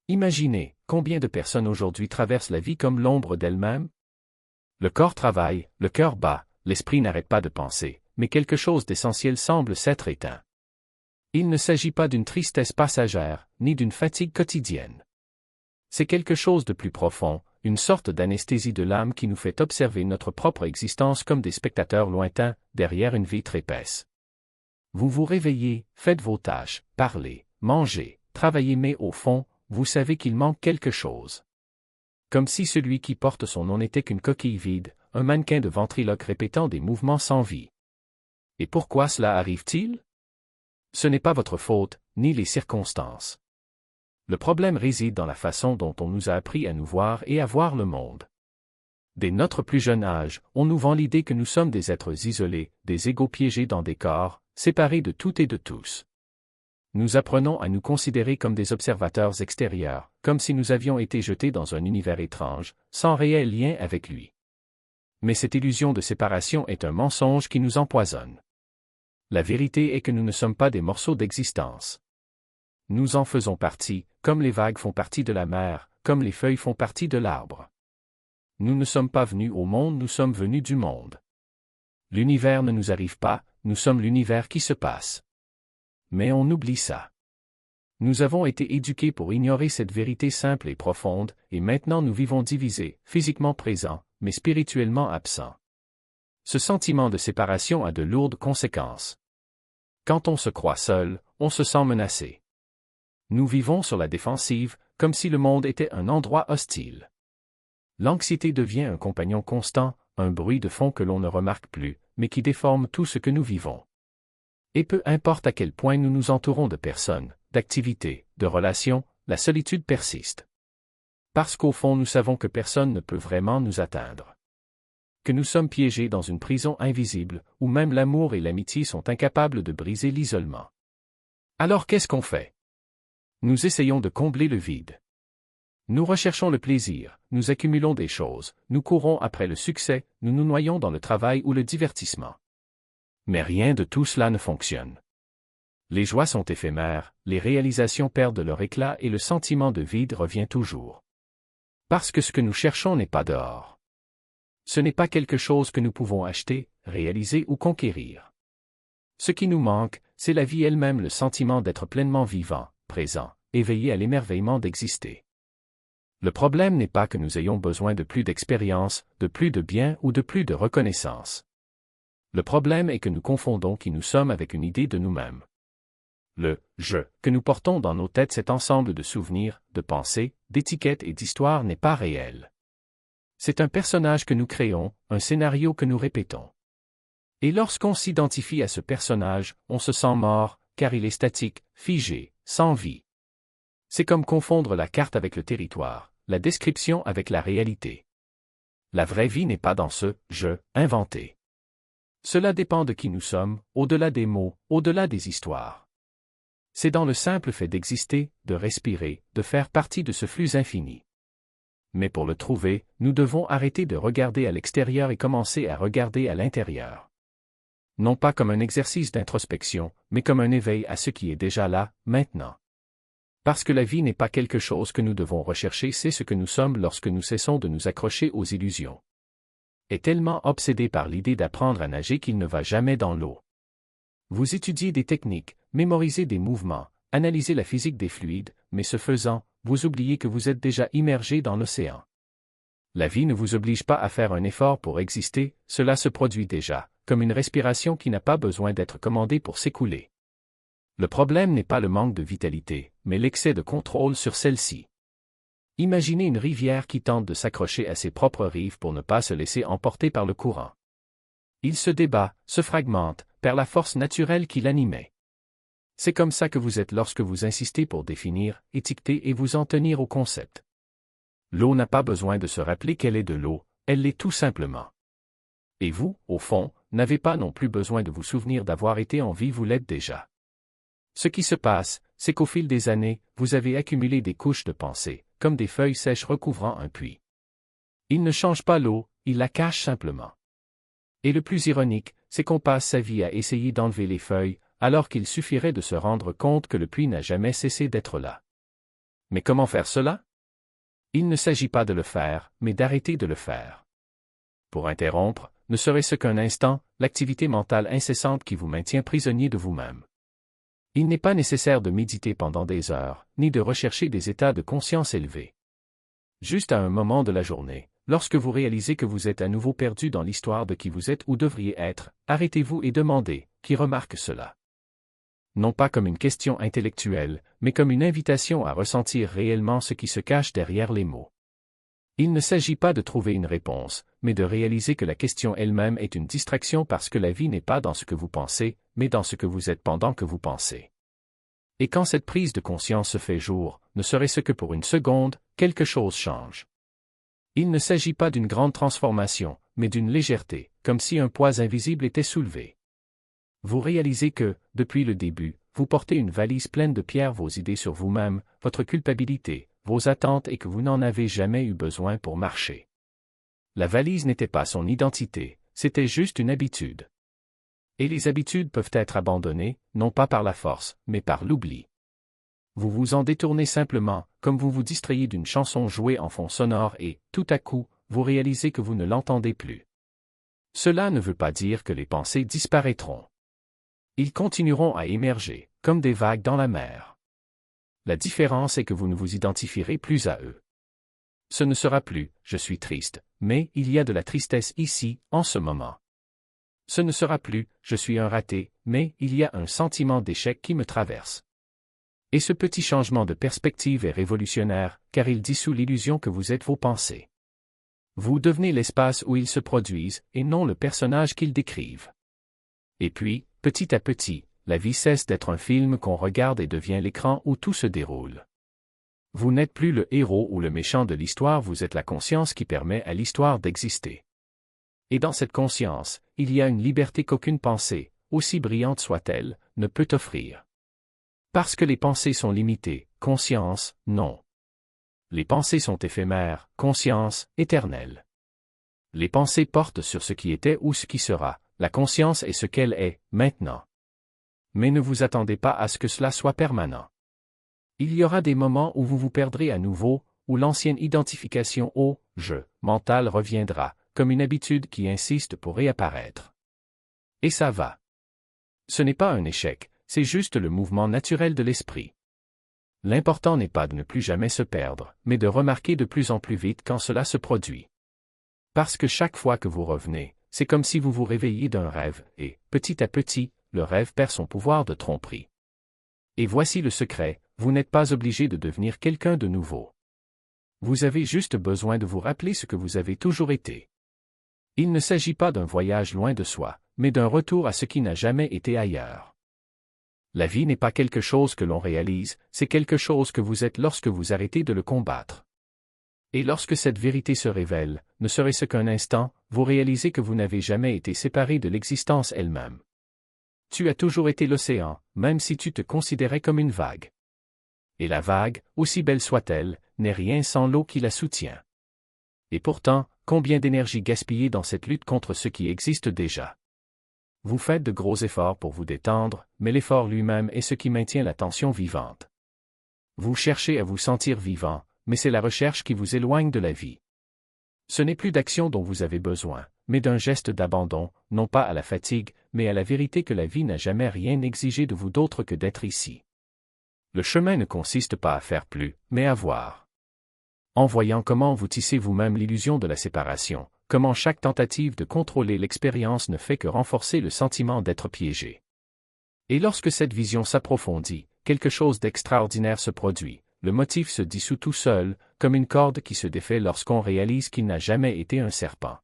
Imaginez, combien de personnes aujourd'hui traversent la vie comme l'ombre d'elles-mêmes? Le corps travaille, le cœur bat, l'esprit n'arrête pas de penser, mais quelque chose d'essentiel semble s'être éteint. Il ne s'agit pas d'une tristesse passagère, ni d'une fatigue quotidienne. C'est quelque chose de plus profond, une sorte d'anesthésie de l'âme qui nous fait observer notre propre existence comme des spectateurs lointains, derrière une vitre épaisse. Vous vous réveillez, faites vos tâches, parlez, mangez, travaillez, mais au fond, vous savez qu'il manque quelque chose. Comme si celui qui porte son nom n'était qu'une coquille vide, un mannequin de ventriloque répétant des mouvements sans vie. Et pourquoi cela arrive-t-il? Ce n'est pas votre faute, ni les circonstances. Le problème réside dans la façon dont on nous a appris à nous voir et à voir le monde. Dès notre plus jeune âge, on nous vend l'idée que nous sommes des êtres isolés, des égaux piégés dans des corps, séparés de tout et de tous. Nous apprenons à nous considérer comme des observateurs extérieurs, comme si nous avions été jetés dans un univers étrange, sans réel lien avec lui. Mais cette illusion de séparation est un mensonge qui nous empoisonne. La vérité est que nous ne sommes pas des morceaux d'existence. Nous en faisons partie, comme les vagues font partie de la mer, comme les feuilles font partie de l'arbre. Nous ne sommes pas venus au monde, nous sommes venus du monde. L'univers ne nous arrive pas, nous sommes l'univers qui se passe. Mais on oublie ça. Nous avons été éduqués pour ignorer cette vérité simple et profonde, et maintenant nous vivons divisés, physiquement présents, mais spirituellement absents. Ce sentiment de séparation a de lourdes conséquences. Quand on se croit seul, on se sent menacé. Nous vivons sur la défensive, comme si le monde était un endroit hostile. L'anxiété devient un compagnon constant, un bruit de fond que l'on ne remarque plus, mais qui déforme tout ce que nous vivons. Et peu importe à quel point nous nous entourons de personnes, d'activités, de relations, la solitude persiste. Parce qu'au fond nous savons que personne ne peut vraiment nous atteindre. Que nous sommes piégés dans une prison invisible, où même l'amour et l'amitié sont incapables de briser l'isolement. Alors qu'est-ce qu'on fait? Nous essayons de combler le vide. Nous recherchons le plaisir, nous accumulons des choses, nous courons après le succès, nous nous noyons dans le travail ou le divertissement. Mais rien de tout cela ne fonctionne. Les joies sont éphémères, les réalisations perdent leur éclat et le sentiment de vide revient toujours. Parce que ce que nous cherchons n'est pas dehors. Ce n'est pas quelque chose que nous pouvons acheter, réaliser ou conquérir. Ce qui nous manque, c'est la vie elle-même, le sentiment d'être pleinement vivant, présent, éveillé à l'émerveillement d'exister. Le problème n'est pas que nous ayons besoin de plus d'expérience, de plus de biens ou de plus de reconnaissance. Le problème est que nous confondons qui nous sommes avec une idée de nous-mêmes. Le « je » que nous portons dans nos têtes, cet ensemble de souvenirs, de pensées, d'étiquettes et d'histoires n'est pas réel. C'est un personnage que nous créons, un scénario que nous répétons. Et lorsqu'on s'identifie à ce personnage, on se sent mort, car il est statique, figé, sans vie. C'est comme confondre la carte avec le territoire, la description avec la réalité. La vraie vie n'est pas dans ce « je » inventé. Cela dépend de qui nous sommes, au-delà des mots, au-delà des histoires. C'est dans le simple fait d'exister, de respirer, de faire partie de ce flux infini. Mais pour le trouver, nous devons arrêter de regarder à l'extérieur et commencer à regarder à l'intérieur. Non pas comme un exercice d'introspection, mais comme un éveil à ce qui est déjà là, maintenant. Parce que la vie n'est pas quelque chose que nous devons rechercher, c'est ce que nous sommes lorsque nous cessons de nous accrocher aux illusions. Est tellement obsédé par l'idée d'apprendre à nager qu'il ne va jamais dans l'eau. Vous étudiez des techniques, mémorisez des mouvements, analysez la physique des fluides, mais ce faisant, vous oubliez que vous êtes déjà immergé dans l'océan. La vie ne vous oblige pas à faire un effort pour exister, cela se produit déjà, comme une respiration qui n'a pas besoin d'être commandée pour s'écouler. Le problème n'est pas le manque de vitalité, mais l'excès de contrôle sur celle-ci. Imaginez une rivière qui tente de s'accrocher à ses propres rives pour ne pas se laisser emporter par le courant. Il se débat, se fragmente, perd la force naturelle qui l'animait. C'est comme ça que vous êtes lorsque vous insistez pour définir, étiqueter et vous en tenir au concept. L'eau n'a pas besoin de se rappeler qu'elle est de l'eau, elle l'est tout simplement. Et vous, au fond, n'avez pas non plus besoin de vous souvenir d'avoir été en vie, vous l'êtes déjà. Ce qui se passe, c'est qu'au fil des années, vous avez accumulé des couches de pensée, comme des feuilles sèches recouvrant un puits. Il ne change pas l'eau, il la cache simplement. Et le plus ironique, c'est qu'on passe sa vie à essayer d'enlever les feuilles, alors qu'il suffirait de se rendre compte que le puits n'a jamais cessé d'être là. Mais comment faire cela? Il ne s'agit pas de le faire, mais d'arrêter de le faire. Pour interrompre, ne serait-ce qu'un instant, l'activité mentale incessante qui vous maintient prisonnier de vous-même. Il n'est pas nécessaire de méditer pendant des heures, ni de rechercher des états de conscience élevés. Juste à un moment de la journée, lorsque vous réalisez que vous êtes à nouveau perdu dans l'histoire de qui vous êtes ou devriez être, arrêtez-vous et demandez, qui remarque cela? Non pas comme une question intellectuelle, mais comme une invitation à ressentir réellement ce qui se cache derrière les mots. Il ne s'agit pas de trouver une réponse, mais de réaliser que la question elle-même est une distraction parce que la vie n'est pas dans ce que vous pensez, mais dans ce que vous êtes pendant que vous pensez. Et quand cette prise de conscience se fait jour, ne serait-ce que pour une seconde, quelque chose change. Il ne s'agit pas d'une grande transformation, mais d'une légèreté, comme si un poids invisible était soulevé. Vous réalisez que, depuis le début, vous portez une valise pleine de pierres vos idées sur vous-même, votre culpabilité, vos attentes et que vous n'en avez jamais eu besoin pour marcher. La valise n'était pas son identité, c'était juste une habitude. Et les habitudes peuvent être abandonnées, non pas par la force, mais par l'oubli. Vous vous en détournez simplement, comme vous vous distrayez d'une chanson jouée en fond sonore et, tout à coup, vous réalisez que vous ne l'entendez plus. Cela ne veut pas dire que les pensées disparaîtront. Ils continueront à émerger, comme des vagues dans la mer. La différence est que vous ne vous identifierez plus à eux. Ce ne sera plus « je suis triste », mais il y a de la tristesse ici, en ce moment. Ce ne sera plus « je suis un raté », mais il y a un sentiment d'échec qui me traverse. Et ce petit changement de perspective est révolutionnaire, car il dissout l'illusion que vous êtes vos pensées. Vous devenez l'espace où ils se produisent, et non le personnage qu'ils décrivent. Et puis, petit à petit, la vie cesse d'être un film qu'on regarde et devient l'écran où tout se déroule. Vous n'êtes plus le héros ou le méchant de l'histoire, vous êtes la conscience qui permet à l'histoire d'exister. Et dans cette conscience, il y a une liberté qu'aucune pensée, aussi brillante soit-elle, ne peut offrir. Parce que les pensées sont limitées, conscience, non. Les pensées sont éphémères, conscience, éternelle. Les pensées portent sur ce qui était ou ce qui sera, la conscience est ce qu'elle est, maintenant. Mais ne vous attendez pas à ce que cela soit permanent. Il y aura des moments où vous vous perdrez à nouveau, où l'ancienne identification au « je » mental reviendra, comme une habitude qui insiste pour réapparaître. Et ça va. Ce n'est pas un échec, c'est juste le mouvement naturel de l'esprit. L'important n'est pas de ne plus jamais se perdre, mais de remarquer de plus en plus vite quand cela se produit. Parce que chaque fois que vous revenez, c'est comme si vous vous réveilliez d'un rêve, et, petit à petit, le rêve perd son pouvoir de tromperie. Et voici le secret, vous n'êtes pas obligé de devenir quelqu'un de nouveau. Vous avez juste besoin de vous rappeler ce que vous avez toujours été. Il ne s'agit pas d'un voyage loin de soi, mais d'un retour à ce qui n'a jamais été ailleurs. La vie n'est pas quelque chose que l'on réalise, c'est quelque chose que vous êtes lorsque vous arrêtez de le combattre. Et lorsque cette vérité se révèle, ne serait-ce qu'un instant, vous réalisez que vous n'avez jamais été séparé de l'existence elle-même. Tu as toujours été l'océan, même si tu te considérais comme une vague. Et la vague, aussi belle soit-elle, n'est rien sans l'eau qui la soutient. Et pourtant, combien d'énergie gaspillée dans cette lutte contre ce qui existe déjà. Vous faites de gros efforts pour vous détendre, mais l'effort lui-même est ce qui maintient la tension vivante. Vous cherchez à vous sentir vivant, mais c'est la recherche qui vous éloigne de la vie. Ce n'est plus d'action dont vous avez besoin, mais d'un geste d'abandon, non pas à la fatigue, mais à la vérité que la vie n'a jamais rien exigé de vous d'autre que d'être ici. Le chemin ne consiste pas à faire plus, mais à voir. En voyant comment vous tissez vous-même l'illusion de la séparation, comment chaque tentative de contrôler l'expérience ne fait que renforcer le sentiment d'être piégé. Et lorsque cette vision s'approfondit, quelque chose d'extraordinaire se produit, le motif se dissout tout seul, comme une corde qui se défait lorsqu'on réalise qu'il n'a jamais été un serpent.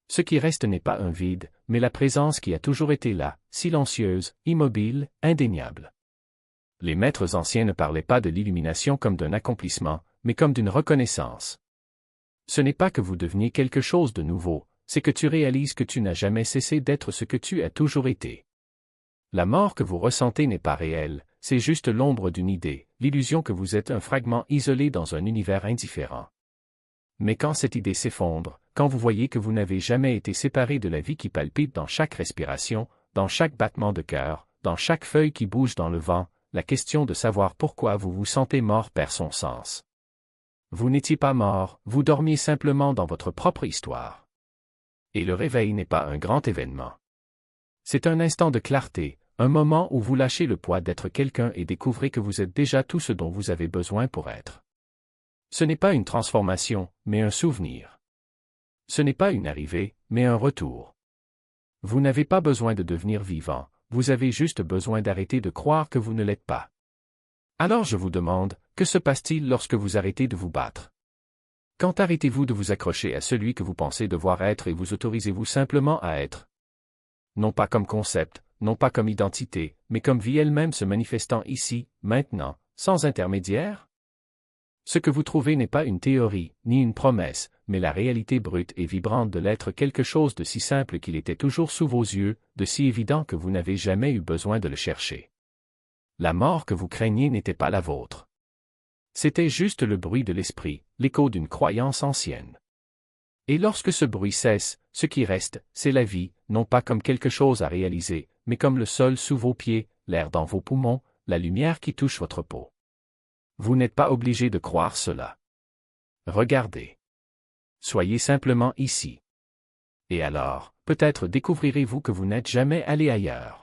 Ce qui reste n'est pas un vide, mais la présence qui a toujours été là, silencieuse, immobile, indéniable. Les maîtres anciens ne parlaient pas de l'illumination comme d'un accomplissement, mais comme d'une reconnaissance. Ce n'est pas que vous deveniez quelque chose de nouveau, c'est que tu réalises que tu n'as jamais cessé d'être ce que tu as toujours été. La mort que vous ressentez n'est pas réelle, c'est juste l'ombre d'une idée, l'illusion que vous êtes un fragment isolé dans un univers indifférent. Mais quand cette idée s'effondre, quand vous voyez que vous n'avez jamais été séparé de la vie qui palpite dans chaque respiration, dans chaque battement de cœur, dans chaque feuille qui bouge dans le vent, la question de savoir pourquoi vous vous sentez mort perd son sens. Vous n'étiez pas mort, vous dormiez simplement dans votre propre histoire. Et le réveil n'est pas un grand événement. C'est un instant de clarté, un moment où vous lâchez le poids d'être quelqu'un et découvrez que vous êtes déjà tout ce dont vous avez besoin pour être. Ce n'est pas une transformation, mais un souvenir. Ce n'est pas une arrivée, mais un retour. Vous n'avez pas besoin de devenir vivant, vous avez juste besoin d'arrêter de croire que vous ne l'êtes pas. Alors je vous demande, que se passe-t-il lorsque vous arrêtez de vous battre? Quand arrêtez-vous de vous accrocher à celui que vous pensez devoir être et vous autorisez-vous simplement à être? Non pas comme concept, non pas comme identité, mais comme vie elle-même se manifestant ici, maintenant, sans intermédiaire? Ce que vous trouvez n'est pas une théorie, ni une promesse, mais la réalité brute et vibrante de l'être, quelque chose de si simple qu'il était toujours sous vos yeux, de si évident que vous n'avez jamais eu besoin de le chercher. La mort que vous craignez n'était pas la vôtre. C'était juste le bruit de l'esprit, l'écho d'une croyance ancienne. Et lorsque ce bruit cesse, ce qui reste, c'est la vie, non pas comme quelque chose à réaliser, mais comme le sol sous vos pieds, l'air dans vos poumons, la lumière qui touche votre peau. Vous n'êtes pas obligé de croire cela. Regardez. Soyez simplement ici. Et alors, peut-être découvrirez-vous que vous n'êtes jamais allé ailleurs.